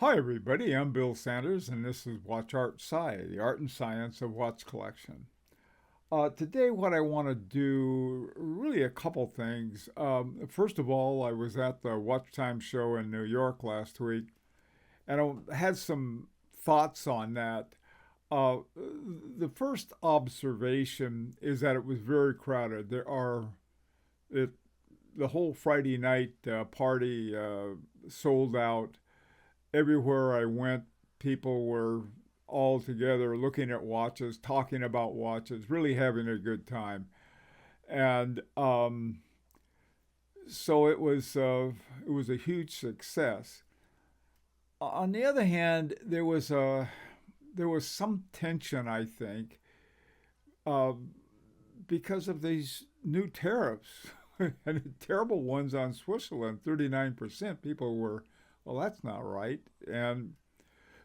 Hi, everybody. I'm Bill Sanders, and this is Watch Art Sci, the art and science of watch collection. Today, what I want to do, really a couple things. First of all, I was at the WatchTime Show in New York last week, and I had some thoughts on that. The first observation is that it was very crowded. It, the whole Friday night party sold out. Everywhere I went, people were all together looking at watches, talking about watches, really having a good time. And so it was a huge success. On the other hand, there was some tension, I think, uh, because of these new tariffs and terrible ones on Switzerland. 39%. People were, well, that's not right. And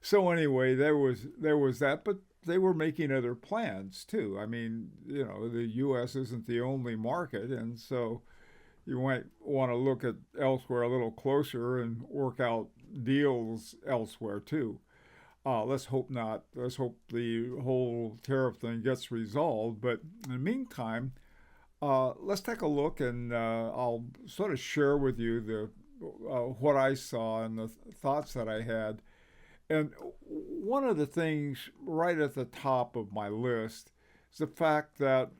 so anyway, there was that, but they were making other plans too. I mean, the U.S. isn't the only market, and so you might want to look at elsewhere a little closer and work out deals elsewhere too. Let's hope not. Let's hope the whole tariff thing gets resolved. But in the meantime, let's take a look, and I'll sort of share with you the what I saw and the thoughts that I had. And one of the things right at the top of my list is the fact that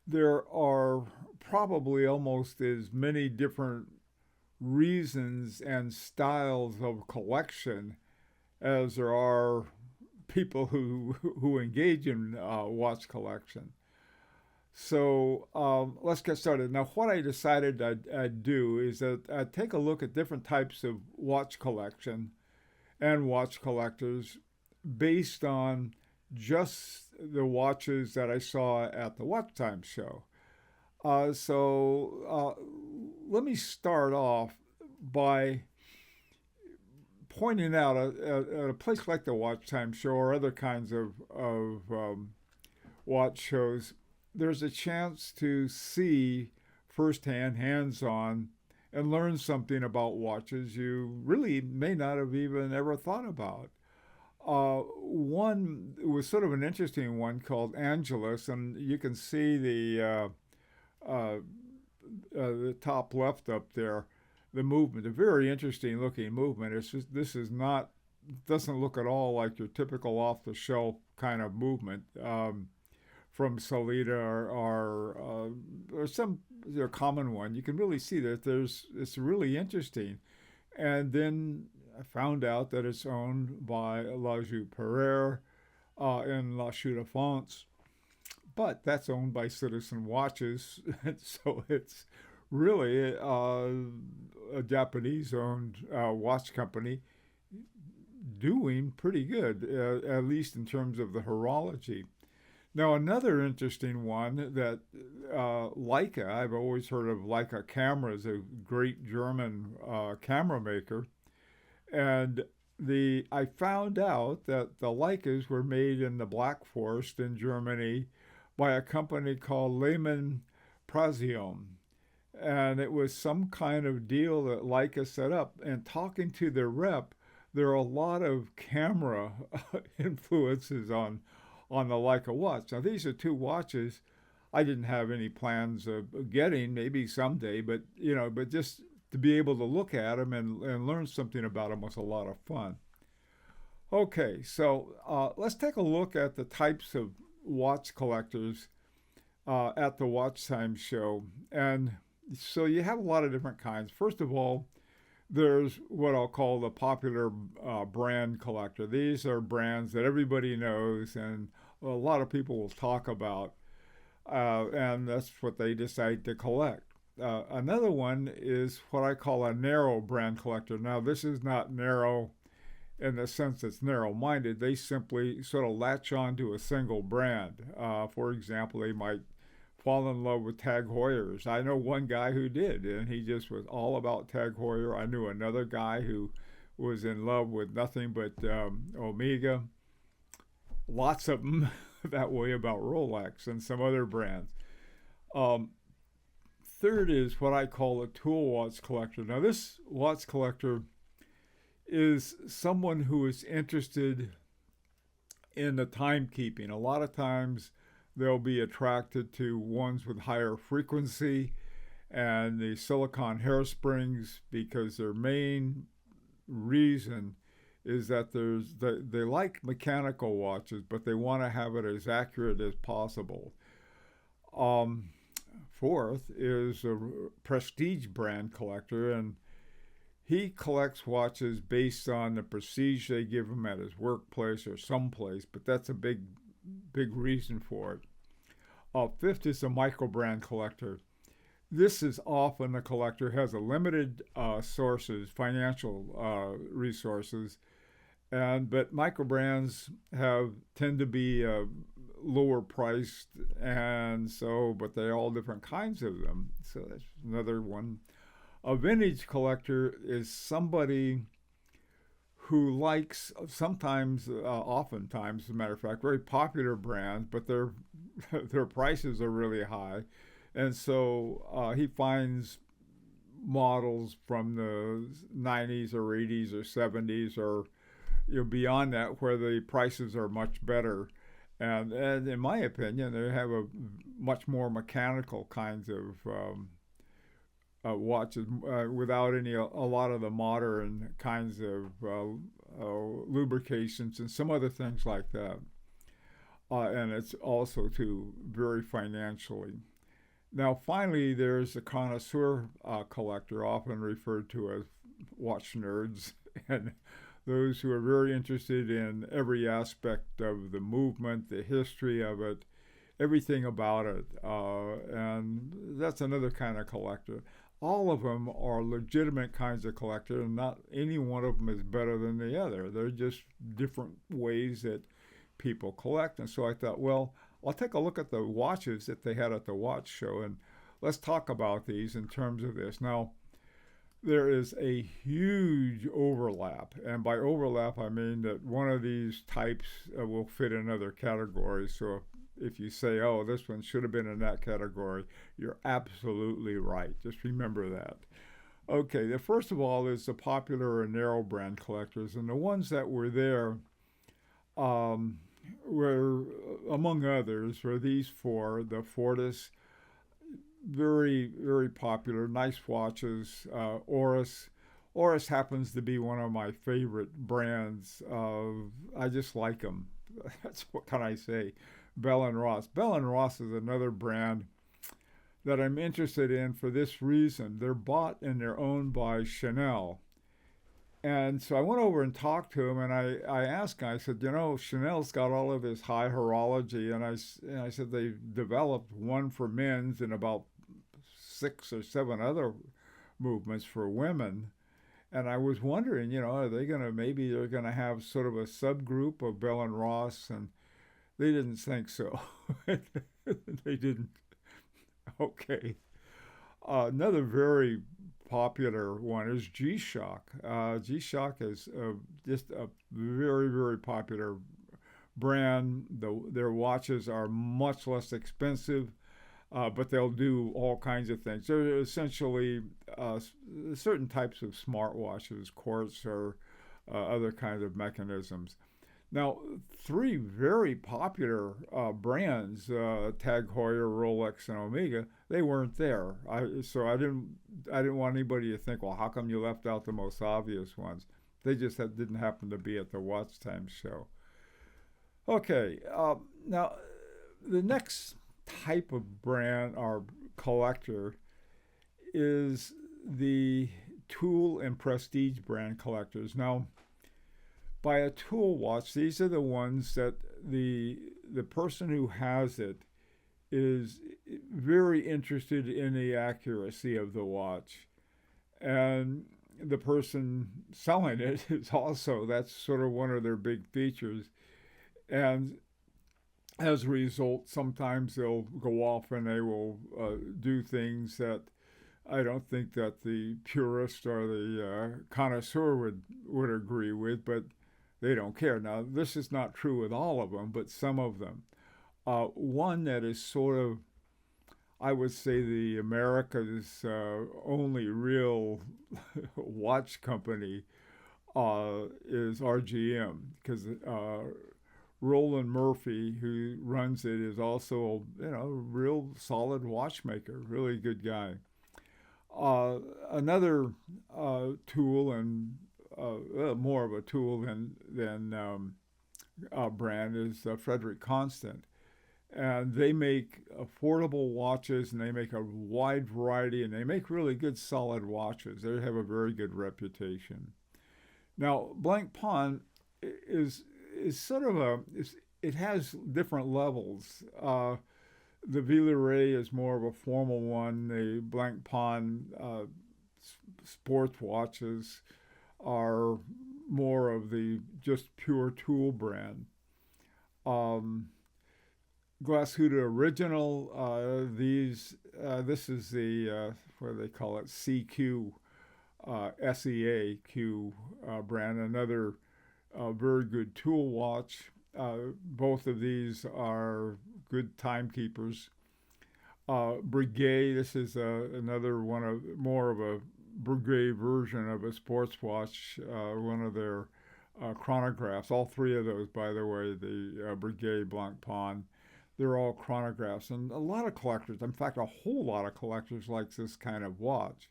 there are probably almost as many different reasons and styles of collection as there are people who engage in watch collection. So let's get started. Now, what I decided I'd do is that I'd take a look at different types of watch collection and watch collectors based on just the watches that I saw at the WatchTime show. Let me start off by pointing out at a place like the WatchTime show or other kinds of watch shows, there's a chance to see firsthand, hands on, and learn something about watches you really may not have even ever thought about. One was sort of an interesting one called Angelus, and you can see the top left up there, the movement, a very interesting looking movement. It's just this is not doesn't look at all like your typical off the shelf kind of movement from Salida or some common one. You can really see that it's really interesting. And then I found out that it's owned by La Joux Pereire in La Chaux de France, but that's owned by Citizen Watches, so it's really a Japanese-owned watch company doing pretty good, at least in terms of the horology. Now, another interesting one that Leica, I've always heard of Leica cameras, a great German camera maker, and I found out that the Leicas were made in the Black Forest in Germany by a company called Lehman Prazium. And it was some kind of deal that Leica set up. And talking to their rep, there are a lot of camera influences on the Leica watch. Now, these are two watches I didn't have any plans of getting, maybe someday, but just to be able to look at them and learn something about them was a lot of fun. Okay, so let's take a look at the types of watch collectors at the Watch Time show. And so you have a lot of different kinds. First of all, there's what I'll call the popular brand collector. These are brands that everybody knows and a lot of people will talk about, and that's what they decide to collect. Another one is what I call a narrow brand collector. Now, this is not narrow in the sense it's narrow minded. They simply sort of latch on to a single brand. For example, they might fall in love with Tag Heuers. I know one guy who did, and he just was all about Tag Heuer. I knew another guy who was in love with nothing but Omega. Lots of them that way about Rolex and some other brands. Um, Third is what I call a tool watch collector. Now, this watch collector is someone who is interested in the timekeeping. A lot of times they'll be attracted to ones with higher frequency and the silicone hairsprings because their main reason is that they like mechanical watches, but they want to have it as accurate as possible. Um, Fourth is a prestige brand collector, and he collects watches based on the prestige they give him at his workplace or someplace, but that's a big reason for it. Fifth is a micro brand collector. This is often a collector has a limited financial resources, but micro brands tend to be lower priced, but they're all different kinds of them. So that's another one. A vintage collector is somebody who likes oftentimes, as a matter of fact, very popular brands, but their prices are really high. And so he finds models from the 90s or 80s or 70s or beyond that where the prices are much better. And in my opinion, they have a much more mechanical kinds of watches without a lot of the modern kinds of lubrications and some other things like that. And it's also too very financially. Now, finally, there's a connoisseur collector, often referred to as watch nerds, and those who are very interested in every aspect of the movement, the history of it, everything about it. And that's another kind of collector. All of them are legitimate kinds of collector, and not any one of them is better than the other. They're just different ways that people collect. And so I thought, well, I'll take a look at the watches that they had at the watch show, and let's talk about these in terms of this. Now, there is a huge overlap, and by overlap, I mean that one of these types will fit in another category. So if you say, oh, this one should have been in that category, you're absolutely right. Just remember that. Okay, the first of all is the popular and narrow brand collectors, and the ones that were there were, among others, were these four. The Fortis, very, very popular, nice watches. Oris happens to be one of my favorite brands. I just like them. That's what can I say. Bell & Ross. Bell & Ross is another brand that I'm interested in for this reason. They're bought and they're owned by Chanel. And so I went over and talked to him, and I asked him, I said, Chanel's got all of this high horology, and I said they developed one for men's and about 6 or 7 other movements for women. And I was wondering, are they maybe they're going to have sort of a subgroup of Bell & Ross, and they didn't think so. They didn't. Okay. Another very popular one is G-Shock. G-Shock is just a very, very popular brand. Their watches are much less expensive, but they'll do all kinds of things. They're essentially certain types of smartwatches, quartz, or other kinds of mechanisms. Now, 3 very popular brands, Tag Heuer, Rolex, and Omega, they weren't there. So I didn't want anybody to think, well, how come you left out the most obvious ones? They just didn't happen to be at the WatchTime Show. Okay, now the next type of brand or collector is the tool and prestige brand collectors. Now, by a tool watch, these are the ones that the person who has it is very interested in the accuracy of the watch. And the person selling it is also, that's sort of one of their big features. And as a result, sometimes they'll go off and they will do things that I don't think that the purist or the connoisseur would agree with, but they don't care. Now, this is not true with all of them, but some of them. One that is sort of, I would say, the America's only real watch company is RGM, because Roland Murphy, who runs it, is also a real solid watchmaker, really good guy. Another tool, and more of a tool than brand, is Frederick Constant. And they make affordable watches, and they make a wide variety, and they make really good solid watches. They have a very good reputation. Now, Blank Pawn is sort of it has different levels. The Villeray is more of a formal one. The Blank Pawn sports watches are more of the just pure tool brand. Glashütte Original. This is the what do they call it? CQ, SEAQ brand. Another very good tool watch. Both of these are good timekeepers. Breguet. This is another one of more of a Breguet version of a sports watch. One of their chronographs. All three of those, by the way, the Breguet, Blanc Pawn. They're all chronographs, and a lot of collectors, in fact, a whole lot of collectors likes this kind of watch.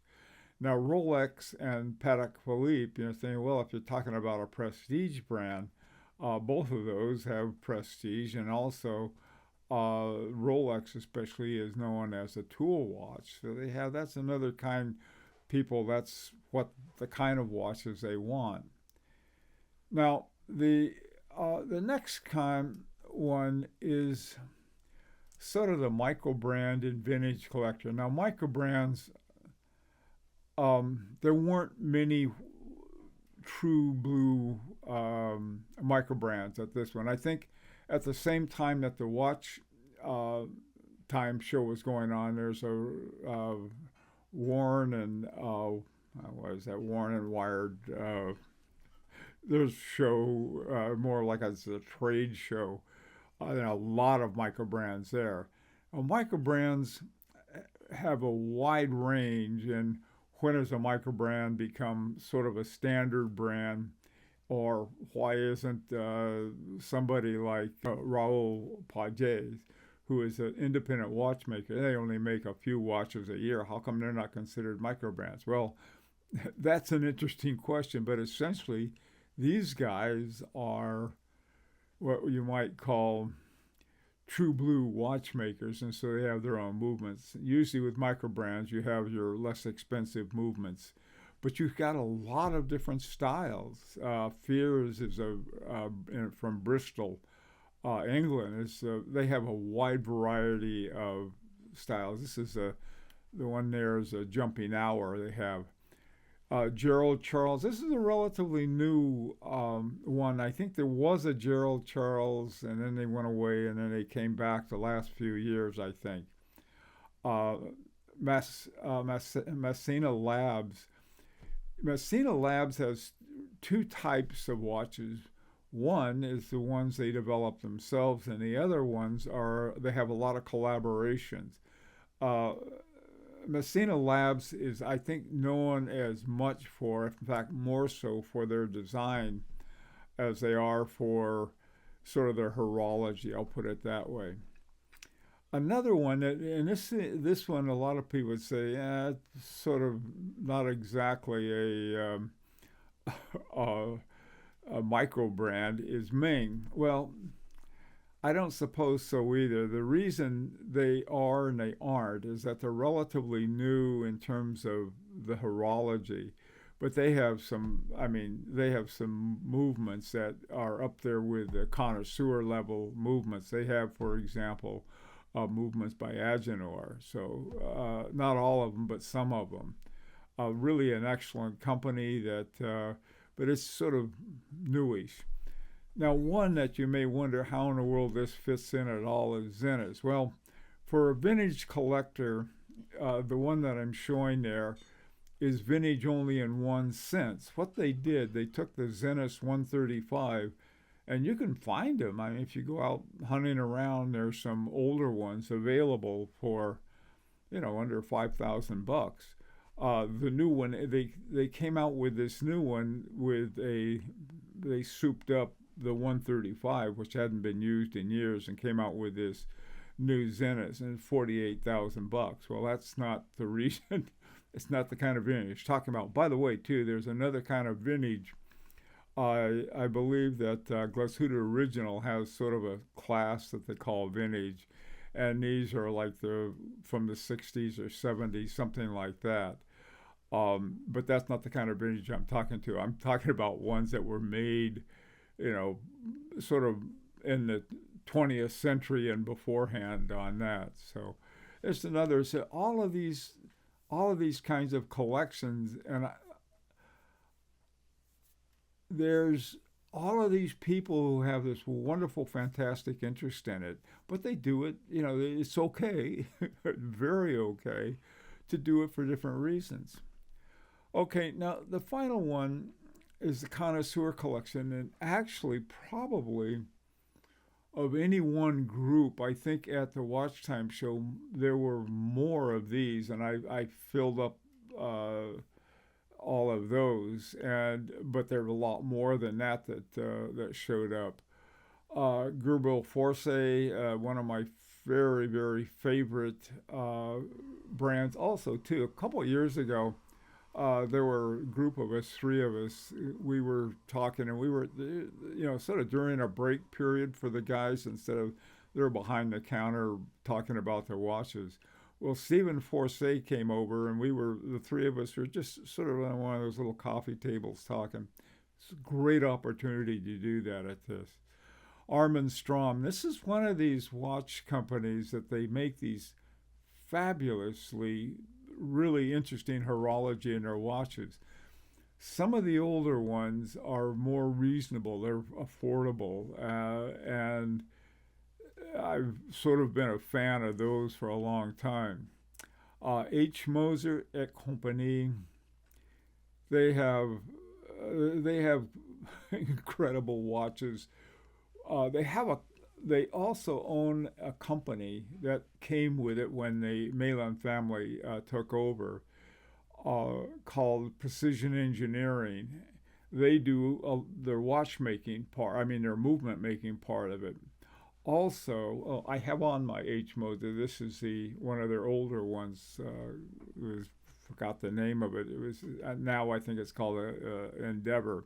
Now, Rolex and Patek Philippe, saying, well, if you're talking about a prestige brand, both of those have prestige, and also Rolex especially is known as a tool watch. So that's another kind people, that's what the kind of watches they want. Now, the next kind one is sort of the micro brand and vintage collector. Now, micro brands, there weren't many true blue micro brands at this one. I think at the same time that the WatchTime Show was going on, there's a Warren and what is that? Warren and Wired. There's a show more like a trade show. There are a lot of micro brands there. Micro brands have a wide range, and when does a micro brand become sort of a standard brand, or why isn't somebody like Raoul Paget, who is an independent watchmaker, they only make a few watches a year, how come they're not considered micro brands? Well, that's an interesting question, but essentially these guys are what you might call true blue watchmakers, and so they have their own movements. Usually with micro brands, you have your less expensive movements, but you've got a lot of different styles. Fears is from Bristol, England. They have a wide variety of styles. This is the one there is a Jumping Hour. They have Gerald Charles. This is a relatively new one. I think there was a Gerald Charles, and then they went away, and then they came back the last few years, I think. Messina Labs. Messina Labs has two types of watches. One is the ones they develop themselves, and the other ones they have a lot of collaborations. Messina Labs is, I think, known as much for, in fact, more so for their design as they are for sort of their horology, I'll put it that way. Another one, and this one, a lot of people would say, it's sort of not exactly a micro brand, is Ming. Well, I don't suppose so either. The reason they are and they aren't is that they're relatively new in terms of the horology, but they have some movements that are up there with the connoisseur level movements. They have, for example, movements by Agenor. So not all of them, but some of them. Really an excellent company but it's sort of newish. Now, one that you may wonder how in the world this fits in at all is Zenith. Well, for a vintage collector, the one that I'm showing there is vintage only in one sense. What they did, they took the Zenith 135, and you can find them. I mean, if you go out hunting around, there's some older ones available for, under $5,000. The new one, they came out with this new one with they souped up the 135, which hadn't been used in years, and came out with this new Zenith and $48,000. Well, that's not the reason. It's not the kind of vintage talking about. By the way, too, there's another kind of vintage. I believe that Glashütte Original has sort of a class that they call vintage, and these are like from the 60s or 70s, something like that. But that's not the kind of vintage I'm talking to. I'm talking about ones that were made, sort of in the 20th century and beforehand on that. So there's another. So all of these kinds of collections, and there's all of these people who have this wonderful, fantastic interest in it, but they do it. It's okay, very okay, to do it for different reasons. Okay, now the final one is the connoisseur collection, and actually probably of any one group, I think at the WatchTime Show there were more of these, and I filled up all of those, but there were a lot more than that showed up. Gerbil Force, one of my very, very favorite brands, also too. A couple of years ago, there were a group of us, three of us. We were talking, and we were, sort of during a break period for the guys, instead of they're behind the counter talking about their watches. Well, Stephen Force came over, and the three of us were just sort of on one of those little coffee tables talking. It's a great opportunity to do that at this. Armin Strom, this is one of these watch companies that they make these fabulously, really interesting horology in their watches. Some of the older ones are more reasonable, they're affordable, and I've sort of been a fan of those for a long time. H. Moser et Compagnie, they have incredible watches. They also own a company that came with it when the Malin family took over, called Precision Engineering. They do their watchmaking part, their movement making part of it. Also, I have on my H Moser. This is one of their older ones. Forgot the name of it. It was now I think it's called Endeavor.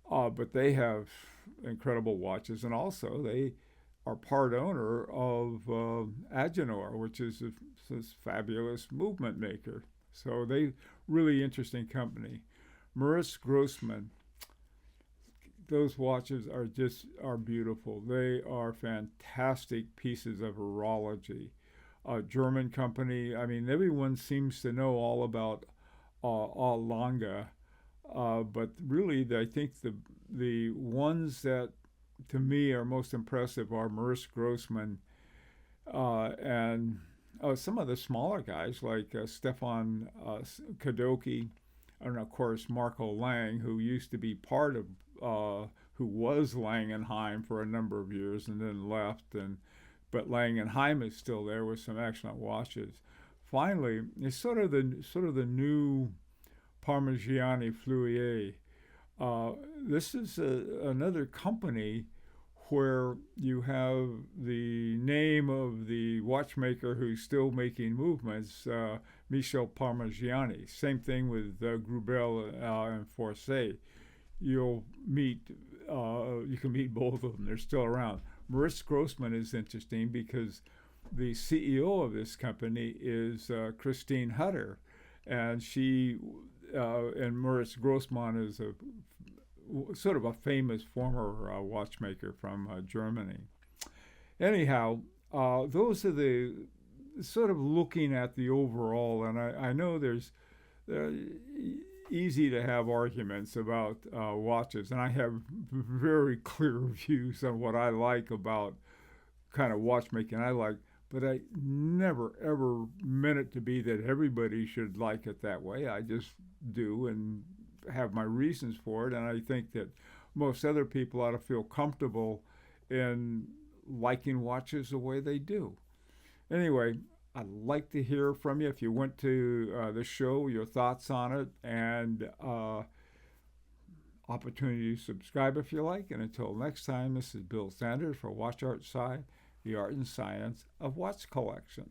But they have incredible watches, and also they are part owner of Agenor, which is this fabulous movement maker. So they really interesting company. Maurice Grossman. Those watches are beautiful. They are fantastic pieces of horology. German company. Everyone seems to know all about Lange, but really, I think the ones that to me are most impressive are Maurice Grossman and some of the smaller guys like Stefan Kadoki, and of course Marco Lang, who used to be part of who was Langenheim for a number of years and then left, but Langenheim is still there with some excellent watches. Finally, it's sort of the new Parmigiani Fleurier. This is another company where you have the name of the watchmaker who's still making movements, Michel Parmigiani. Same thing with Grubel and Force. You can meet both of them. They're still around. Maurice Grossman is interesting because the CEO of this company is Christine Hutter, and she and Maurice Grossman is sort of a famous former watchmaker from Germany. Anyhow, those are the sort of looking at the overall, and I know there's easy to have arguments about watches, and I have very clear views on what I like about kind of watchmaking I like, but I never ever meant it to be that everybody should like it that way. I just do and have my reasons for it, and I think that most other people ought to feel comfortable in liking watches the way they do. Anyway, I'd like to hear from you if you went to the show, your thoughts on it, and opportunity to subscribe if you like. And until next time, this is Bill Sanders for Watch Art Sci, the art and science of watch collection.